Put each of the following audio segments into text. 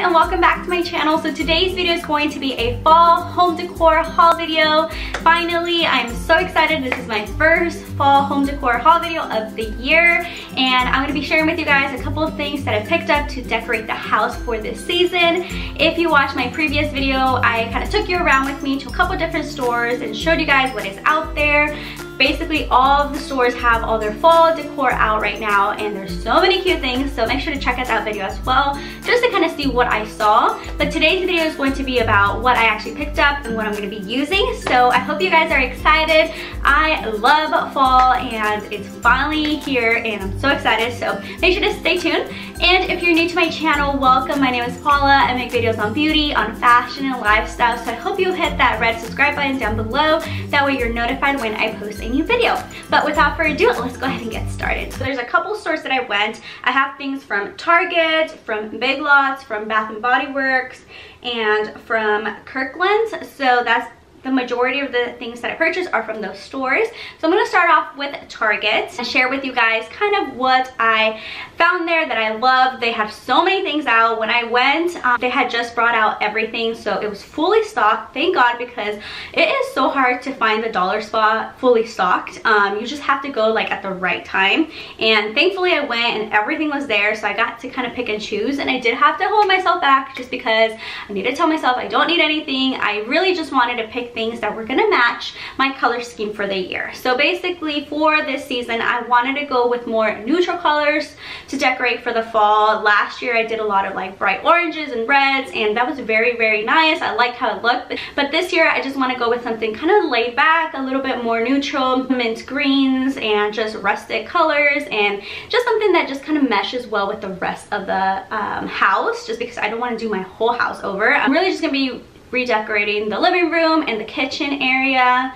and welcome back to my channel. So today's video is going to be a fall home decor haul video. Finally, I'm so excited. This is my first fall home decor haul video of the year, and I'm going to be sharing with you guys a couple of things that I picked up to decorate the house for this season. If you watched my previous video, I kind of took you around with me to a couple different stores and showed you guys what is out there. Basically, all of the stores have all their fall decor out right now, and there's so many cute things, so make sure to check out that video as well, just to kind of see what I saw. But today's video is going to be about what I actually picked up and what I'm going to be using, so I hope you guys are excited. I love fall, and it's finally here, and I'm so excited, so make sure to stay tuned. And if you're new to my channel, welcome. My name is Paula. I make videos on beauty, on fashion, and lifestyle, so I hope you hit that red subscribe button down below. That way you're notified when I post a new video. But without further ado, let's go ahead and get started. So there's a couple stores that I went. I have things from Target, from Big Lots, from Bath and Body Works, and from Kirklands. So that's the majority of the things that I purchased are from those stores. So I'm going to start off with Target and share with you guys kind of what I found there that I love. They have so many things out. When I went, they had just brought out everything, so it was fully stocked. Thank God, because it is so hard to find the dollar spot fully stocked. You just have to go like at the right time, and thankfully I went and everything was there, so I got to kind of pick and choose, and I did have to hold myself back just because I need to tell myself I don't need anything. I really just wanted to pick things that were gonna match my color scheme for the year. So basically for this season, I wanted to go with more neutral colors to decorate for the fall. Last year I did a lot of like bright oranges and reds, and that was very, very nice. I liked how it looked, but this year I just want to go with something kind of laid back, a little bit more neutral, mint greens and just rustic colors, and just something that just kind of meshes well with the rest of the house, just because I don't want to do my whole house over. I'm really just gonna be redecorating the living room and the kitchen area.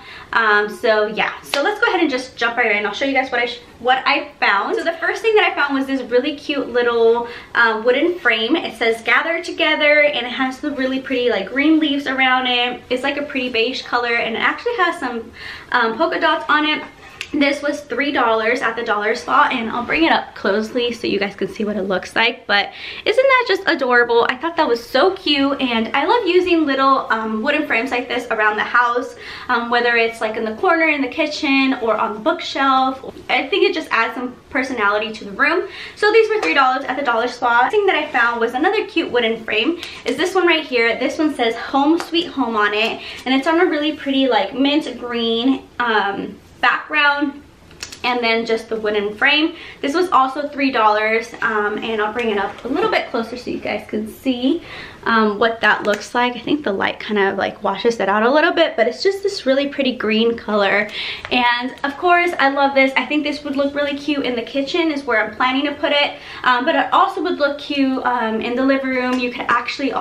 So yeah, so let's go ahead and just jump right in. I'll show you guys what I found. So the first thing that I found was this really cute little wooden frame. It says "Gather Together," and it has the really pretty like green leaves around it. It's like a pretty beige color, and it actually has some polka dots on it. This was $3 at the dollar spot, and I'll bring it up closely so you guys can see what it looks like. But isn't that just adorable? I thought that was so cute, and I love using little wooden frames like this around the house, whether it's like in the corner in the kitchen or on the bookshelf. I think it just adds some personality to the room. So these were $3 at the dollar spot. The thing that I found was another cute wooden frame is this one right here. This one says "Home Sweet Home" on it, and it's on a really pretty like mint green background, and then just the wooden frame. This was also $3, and I'll bring it up a little bit closer so you guys can see what that looks like. I think the light kind of like washes that out a little bit, but it's just this really pretty green color, and of course I love this. I think this would look really cute in the kitchen, is where I'm planning to put it, but it also would look cute in the living room. You could actually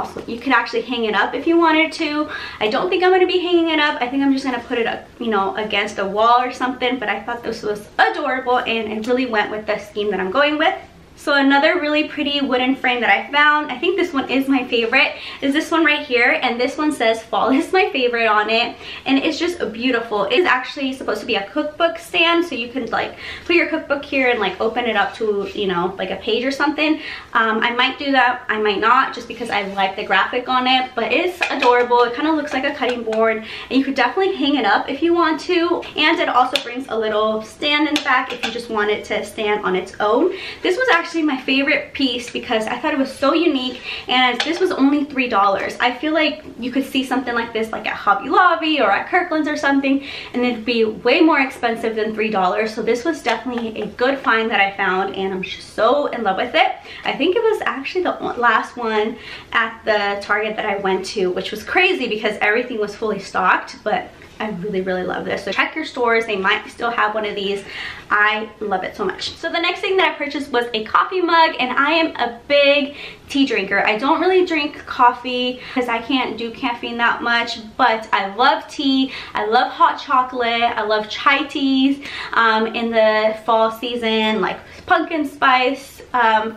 hang it up if you wanted to. I don't think I'm going to be hanging it up. I think I'm just going to put it up, you know, against a wall or something, but I thought this was adorable, and it really went with the scheme that I'm going with. So another really pretty wooden frame that I found, I think this one is my favorite, is this one right here, and this one says "Fall is my favorite" on it, and it's just beautiful. It's actually supposed to be a cookbook stand, so you can like put your cookbook here and like open it up to, you know, like a page or something. I might do that, I might not, just because I like the graphic on it, but it's adorable. It kind of looks like a cutting board, and you could definitely hang it up if you want to, and it also brings a little stand in the back if you just want it to stand on its own. This was actually my favorite piece because I thought it was so unique, and this was only $3. I feel like you could see something like this like at Hobby Lobby or at Kirklands or something, and it'd be way more expensive than $3. So this was definitely a good find that I found, and I'm just so in love with it. I think it was actually the last one at the Target that I went to, which was crazy because everything was fully stocked, but I really, really love this. So check your stores, they might still have one of these. I love it so much. So the next thing that I purchased was a coffee mug, and I am a big tea drinker. I don't really drink coffee because I can't do caffeine that much, but I love tea. I love hot chocolate. I love chai teas in the fall season, like pumpkin spice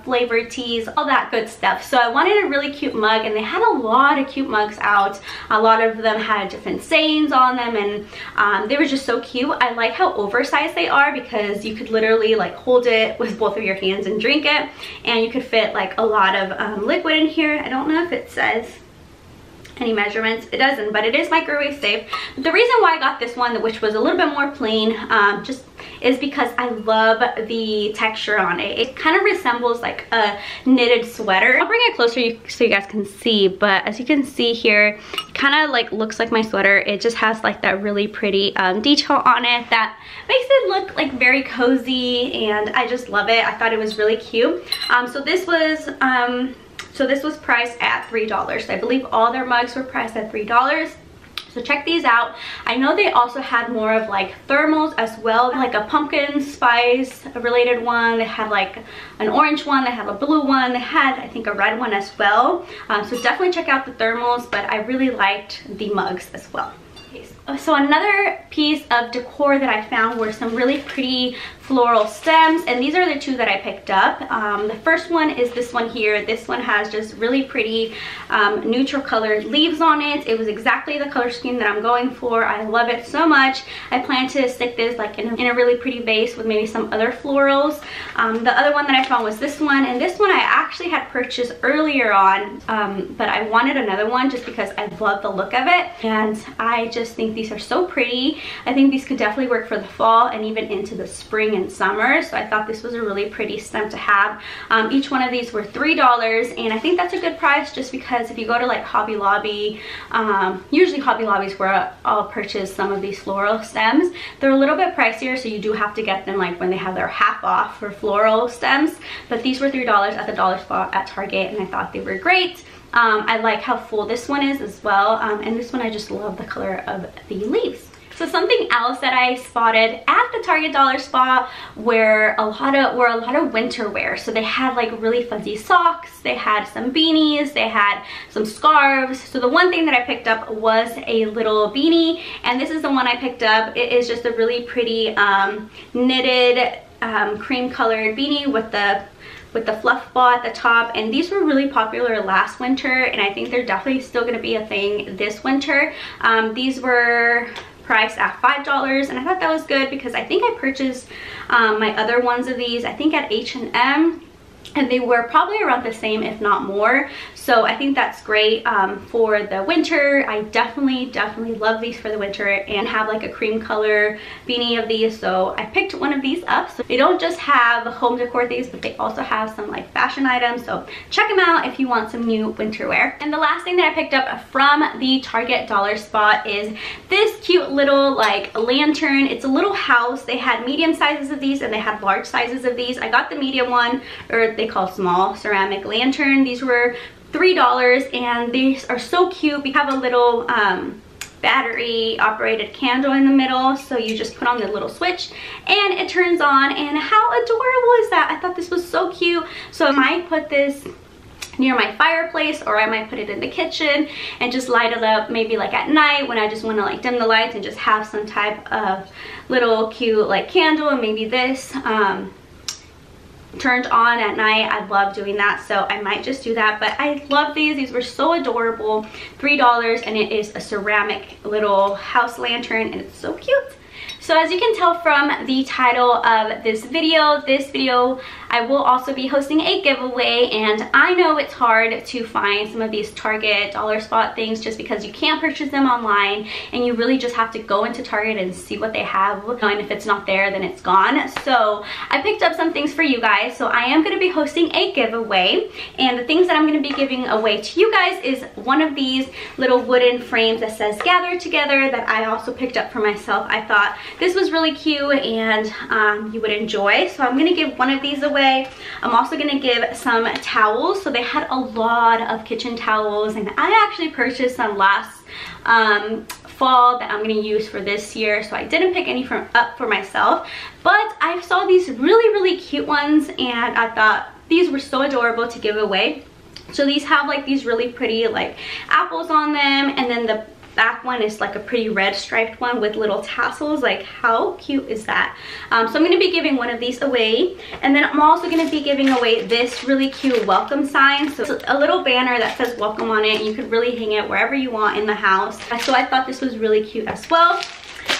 flavored teas, all that good stuff. So I wanted a really cute mug, and they had a lot of cute mugs out. A lot of them had different sayings on them them, and they were just so cute. I like how oversized they are because you could literally like hold it with both of your hands and drink it, and you could fit like a lot of liquid in here. I don't know if it says any measurements. It doesn't, but it is microwave safe. But the reason why I got this one, which was a little bit more plain, just is because I love the texture on it. It kind of resembles like a knitted sweater. I'll bring it closer so you guys can see, but as you can see here, it kind of like looks like my sweater. It just has like that really pretty detail on it that makes it look like very cozy, and I just love it. I thought it was really cute. So this was priced at $3. I believe all their mugs were priced at $3. So check these out. I know they also had more of like thermals as well, like a pumpkin spice related one. They had like an orange one, they had a blue one, they had I think a red one as well. So definitely check out the thermals, but I really liked the mugs as well. So another piece of decor that I found were some really pretty floral stems, and these are the two that I picked up. The first one is this one here. This one has just really pretty neutral colored leaves on it. It was exactly the color scheme that I'm going for. I love it so much. I plan to stick this like in a really pretty vase with maybe some other florals. The other one that I found was this one, and this one I actually had purchased earlier on, but I wanted another one just because I love the look of it, and I just think these are so pretty. I think these could definitely work for the fall and even into the spring and summer, so I thought this was a really pretty stem to have. Each one of these were $3, and I think that's a good price just because if you go to like Hobby Lobby, usually Hobby Lobby is where I'll purchase some of these floral stems. They're a little bit pricier, so you do have to get them like when they have their half off for floral stems, but these were $3 at the dollar spot at Target, and I thought they were great. I like how full this one is as well, and this one I just love the color of the leaves. So something else that I spotted at the Target dollar spot were a lot of winter wear. So they had like really fuzzy socks, they had some beanies, they had some scarves. So the one thing that I picked up was a little beanie, and this is the one I picked up. It is just a really pretty knitted cream colored beanie with the fluff ball at the top, and these were really popular last winter, and I think they're definitely still going to be a thing this winter. These were priced at $5, and I thought that was good because I think I purchased my other ones of these, I think at H&M, and they were probably around the same if not more. So I think that's great for the winter. I definitely love these for the winter, and have like a cream color beanie of these, so I picked one of these up. So they don't just have home decor things, but they also have some like fashion items, so check them out if you want some new winter wear. And the last thing that I picked up from the Target dollar spot is this cute little like lantern. It's a little house. They had medium sizes of these and they had large sizes of these. I got the medium one, or they call small ceramic lantern. These were $3, and these are so cute. We have a little battery operated candle in the middle, so you just put on the little switch and it turns on, and how adorable is that? I thought this was so cute. So I might put this near my fireplace, or I might put it in the kitchen and just light it up maybe like at night when I just want to like dim the lights and just have some type of little cute like candle, and maybe this turned on at night. I love doing that, so I might just do that. But I love these. These were so adorable. $3, and it is a ceramic little house lantern, and it's so cute. So as you can tell from the title of this video I will also be hosting a giveaway, and I know it's hard to find some of these Target dollar spot things just because you can't purchase them online, and you really just have to go into Target and see what they have, and if it's not there then it's gone. So I picked up some things for you guys, so I am going to be hosting a giveaway, and the things that I'm going to be giving away to you guys is one of these little wooden frames that says "Gather Together" that I also picked up for myself. I thought this was really cute and you would enjoy, so I'm going to give one of these away. I'm also going to give some towels. So they had a lot of kitchen towels, and I actually purchased some last fall that I'm going to use for this year, so I didn't pick any up for myself, but I saw these really cute ones, and I thought these were so adorable to give away. So these have like these really pretty like apples on them, and then the back one is like a pretty red striped one with little tassels. Like, how cute is that? So I'm going to be giving one of these away, and then I'm also going to be giving away this really cute welcome sign. So it's a little banner that says welcome on it, and you could really hang it wherever you want in the house. So I thought this was really cute as well.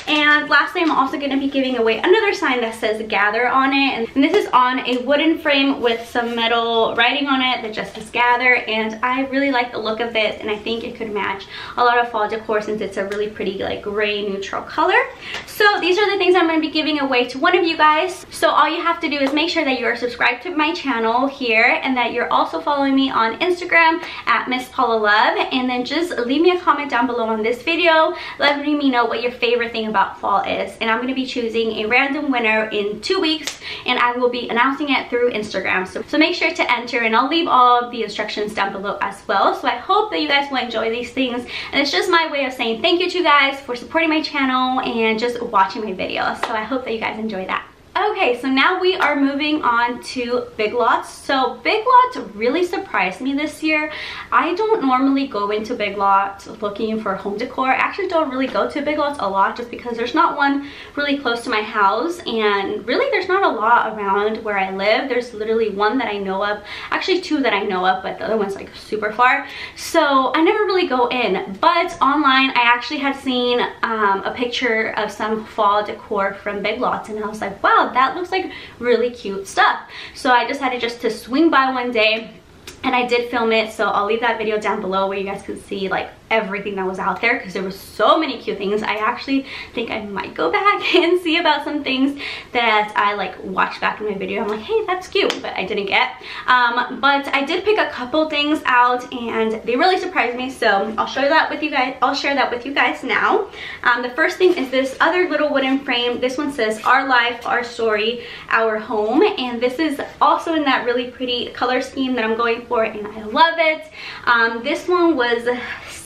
And lastly, I'm also going to be giving away another sign that says gather on it, and this is on a wooden frame with some metal writing on it that just says gather. And I really like the look of this, and I think it could match a lot of fall decor since it's a really pretty like gray neutral color. So these are the things I'm going to be giving away to one of you guys. So all you have to do is make sure that you are subscribed to my channel here, and that you're also following me on Instagram at Miss Paula Love, and then just leave me a comment down below on this video letting me know what your favorite thing about fall is. And I'm going to be choosing a random winner in 2 weeks, and I will be announcing it through Instagram. So make sure to enter, and I'll leave all of the instructions down below as well. So I hope that you guys will enjoy these things, and it's just my way of saying thank you to you guys for supporting my channel and just watching my videos. So I hope that you guys enjoy that. Okay, so now we are moving on to Big Lots. So Big Lots really surprised me this year. I don't normally go into Big Lots looking for home decor. I actually don't really go to Big Lots a lot just because there's not one really close to my house, and really there's not a lot around where I live. There's literally one that I know of, actually two that I know of, but the other one's like super far. So I never really go in, but online I actually had seen a picture of some fall decor from Big Lots, and I was like, wow, that looks like really cute stuff. So I decided just to swing by one day, and I did film it. So I'll leave that video down below where you guys can see like everything that was out there, because there were so many cute things. I actually think I might go back and see about some things that I like watched back in my video. I'm like, hey, that's cute, but I didn't get. But I did pick a couple things out, and they really surprised me. So I'll show that with you guys. I'll share that with you guys now. The first thing is this other little wooden frame. This one says our life, our story, our home, and this is also in that really pretty color scheme that I'm going for, and I love it. This one was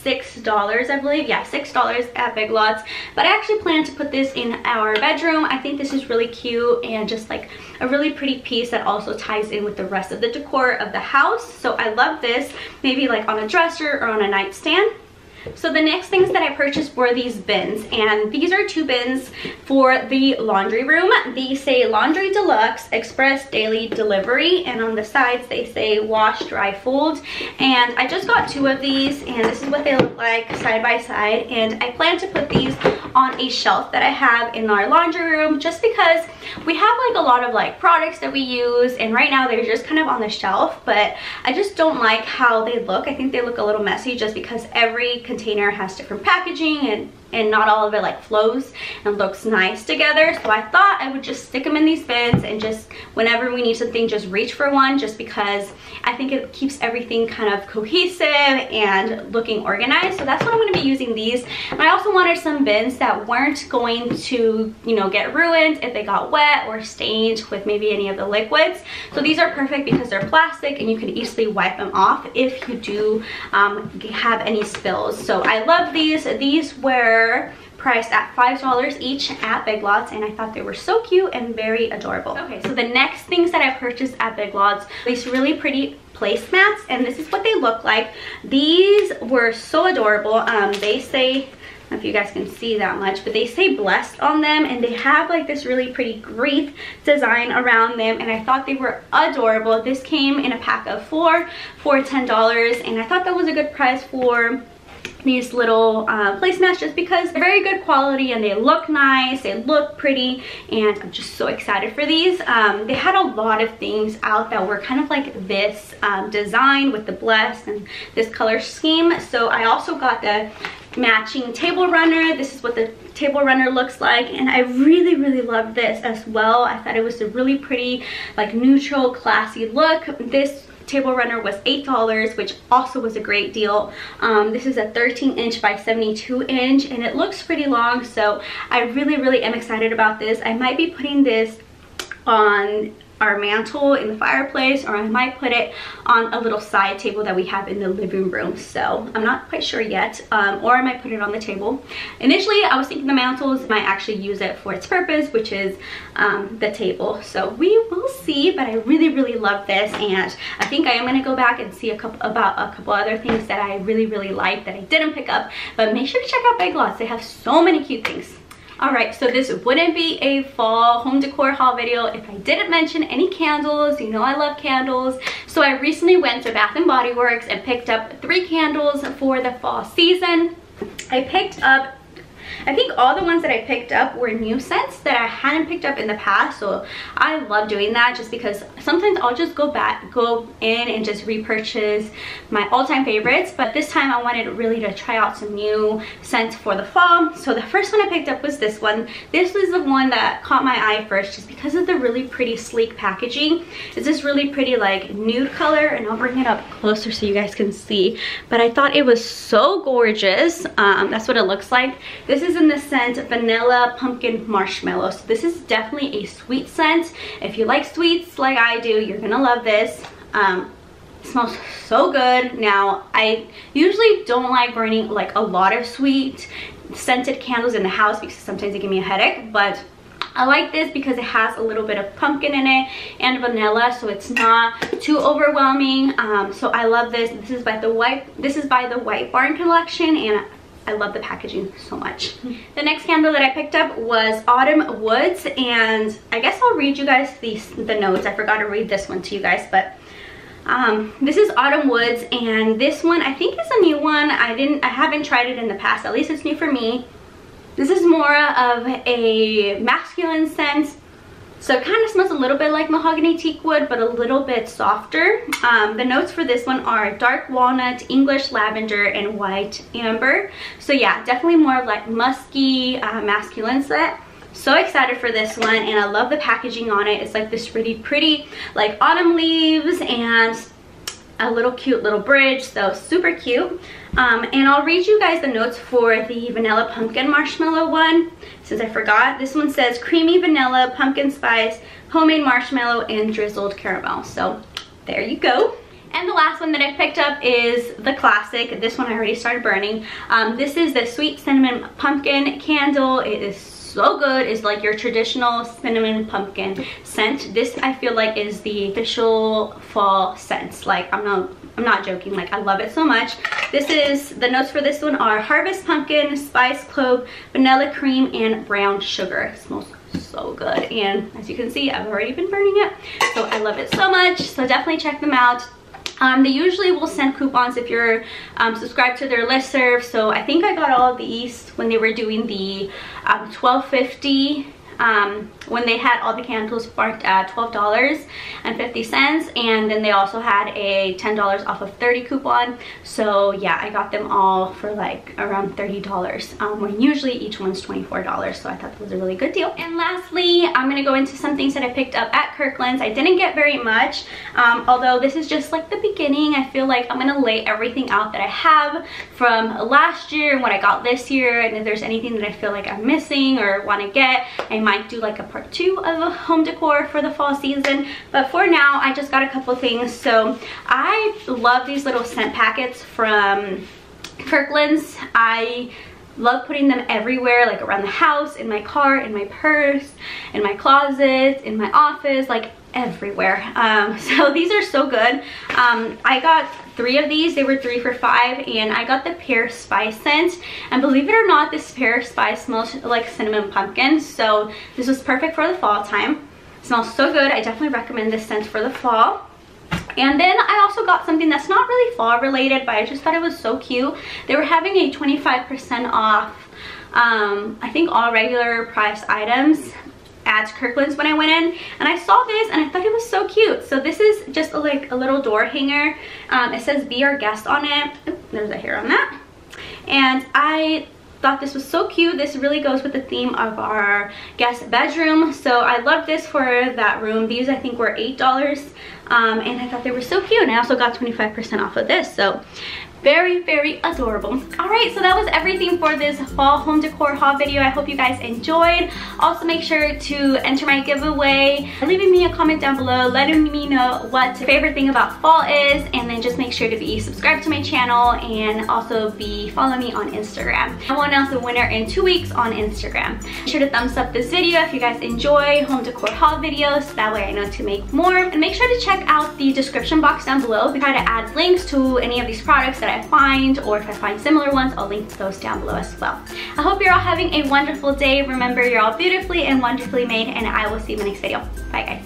$6, I believe. Yeah, $6 at Big Lots, but I actually plan to put this in our bedroom. I think this is really cute and just like a really pretty piece that also ties in with the rest of the decor of the house. So I love this, maybe like on a dresser or on a nightstand. So the next things that I purchased were these bins, and these are 2 bins for the laundry room. These say Laundry Deluxe Express Daily Delivery, and on the sides they say Wash, Dry, Fold. And I just got 2 of these, and this is what they look like side by side. And I plan to put these on a shelf that I have in our laundry room, just because we have like a lot of like products that we use, and right now they're just kind of on the shelf, but I just don't like how they look. I think they look a little messy just because every container has different packaging, and not all of it like flows and looks nice together. So I thought I would just stick them in these bins, and just whenever we need something, just reach for one, just because I think it keeps everything kind of cohesive and looking organized. So that's what I'm going to be using these. And I also wanted some bins that weren't going to, you know, get ruined if they got wet or stained with maybe any of the liquids. So these are perfect because they're plastic and you can easily wipe them off if you do have any spills. So I love these. These were priced at $5 each at Big Lots, and I thought they were so cute and very adorable. Okay, so the next things that I purchased at Big Lots, these really pretty placemats, and this is what they look like. These were so adorable. They say, I don't know if you guys can see that much, but they say blessed on them, and they have like this really pretty wreath design around them, and I thought they were adorable. This came in a pack of 4 for $10, and I thought that was a good price for these little placemats, just because they're very good quality and they look nice, they look pretty, and I'm just so excited for these. They had a lot of things out that were kind of like this design with the blessed and this color scheme. So I also got the matching table runner. This is what the table runner looks like, and I really love this as well. I thought it was a really pretty like neutral classy look. This table runner was $8, which also was a great deal. This is a 13-inch by 72-inch, and it looks pretty long, so I really am excited about this. I might be putting this on our mantle in the fireplace, or I might put it on a little side table that we have in the living room. So I'm not quite sure yet, or I might put it on the table. Initially I was thinking the mantles might actually use it for its purpose, which is the table. So we will see, but I really love this, and I think I am going to go back and see about a couple other things that I really like that I didn't pick up. But make sure to check out Big Lots. They have so many cute things. Alright, so this wouldn't be a fall home decor haul video if I didn't mention any candles. You know I love candles. So I recently went to Bath & Body Works and picked up 3 candles for the fall season. I picked up, I think all the ones that I picked up were new scents that I hadn't picked up in the past. So I love doing that, just because sometimes I'll just go in and just repurchase my all-time favorites. But this time I wanted really to try out some new scents for the fall. So the first one I picked up was this one. This was the one that caught my eye first, just because of the really pretty sleek packaging. It's this really pretty like nude color, and I'll bring it up closer so you guys can see. But I thought it was so gorgeous. That's what it looks like. This is in the scent Vanilla Pumpkin Marshmallow. So this is definitely a sweet scent. If you like sweets like I do, you're gonna love this. It smells so good. Now, I usually don't like burning like a lot of sweet scented candles in the house because sometimes they give me a headache, but I like this because it has a little bit of pumpkin in it and vanilla, so it's not too overwhelming. So I love this. This is by the White Barn collection, and I love the packaging so much. The next candle that I picked up was Autumn Woods, and I guess I'll read you guys the notes. I forgot to read this one to you guys, but this is Autumn Woods, and this one I think is a new one. I haven't tried it in the past. At least it's new for me. This is more of a masculine scent. So it kind of smells a little bit like mahogany teak wood, but a little bit softer. The notes for this one are dark walnut, English lavender, and white amber. So yeah, definitely more of like musky, masculine scent. So excited for this one, and I love the packaging on it. It's like this really pretty like autumn leaves and a little cute little bridge, so super cute. And I'll read you guys the notes for the Vanilla Pumpkin Marshmallow one, since I forgot. This one says creamy vanilla, pumpkin spice, homemade marshmallow, and drizzled caramel. So there you go. And the last one that I picked up is the classic. This one I already started burning. This is the Sweet Cinnamon Pumpkin Candle. It is so good. It's like your traditional cinnamon pumpkin scent. This I feel like is the official fall scent. Like I'm not joking, like I love it so much. The notes for this one are harvest pumpkin, spice clove, vanilla cream, and brown sugar. It smells so good, and as you can see, I've already been burning it, so I love it so much. So definitely check them out. They usually will send coupons if you're subscribed to their listserv. So I think I got all of these when they were doing the $12.50 when they had all the candles marked at $12.50, and then they also had a $10 off of 30 coupon. So yeah, I got them all for like around $30 when usually each one's $24. So I thought that was a really good deal. And lastly, I'm gonna go into some things that I picked up at Kirklands. I didn't get very much, although this is just like the beginning. I feel like I'm gonna lay everything out that I have from last year and what I got this year, and if there's anything that I feel like I'm missing or want to get, I might do like a part 2 of home decor for the fall season. But for now, I just got a couple things. So I love these little scent packets from Kirklands. I love putting them everywhere, like around the house, in my car, in my purse, in my closet, in my office, like everywhere. So these are so good. I got 3 of these. They were 3 for $5, and I got the pear spice scent, and believe it or not, this pear spice smells like cinnamon pumpkin, so this was perfect for the fall time. It smells so good. I definitely recommend this scent for the fall. And then I also got something that's not really fall related, but I just thought it was so cute. They were having a 25% off, I think all regular price items at Kirklands when I went in, and I saw this and I thought it was so cute. So this is just like a little door hanger. It says "Be Our Guest" on it. Oop, there's a hair on that. And I thought this was so cute. This really goes with the theme of our guest bedroom, so I love this for that room. These I think were $8 and I thought they were so cute, and I also got 25% off of this, so very, very adorable. All right, so that was everything for this fall home decor haul video. I hope you guys enjoyed. Also, make sure to enter my giveaway, leaving me a comment down below, letting me know what your favorite thing about fall is, and then just make sure to be subscribed to my channel and also be following me on Instagram. I will announce the winner in 2 weeks on Instagram. Be sure to thumbs up this video if you guys enjoy home decor haul videos, that way I know to make more. And make sure to check out the description box down below. We try to add links to any of these products that I find, or if I find similar ones, I'll link those down below as well. I hope you're all having a wonderful day. Remember, you're all beautifully and wonderfully made, and I will see you in my next video. Bye guys.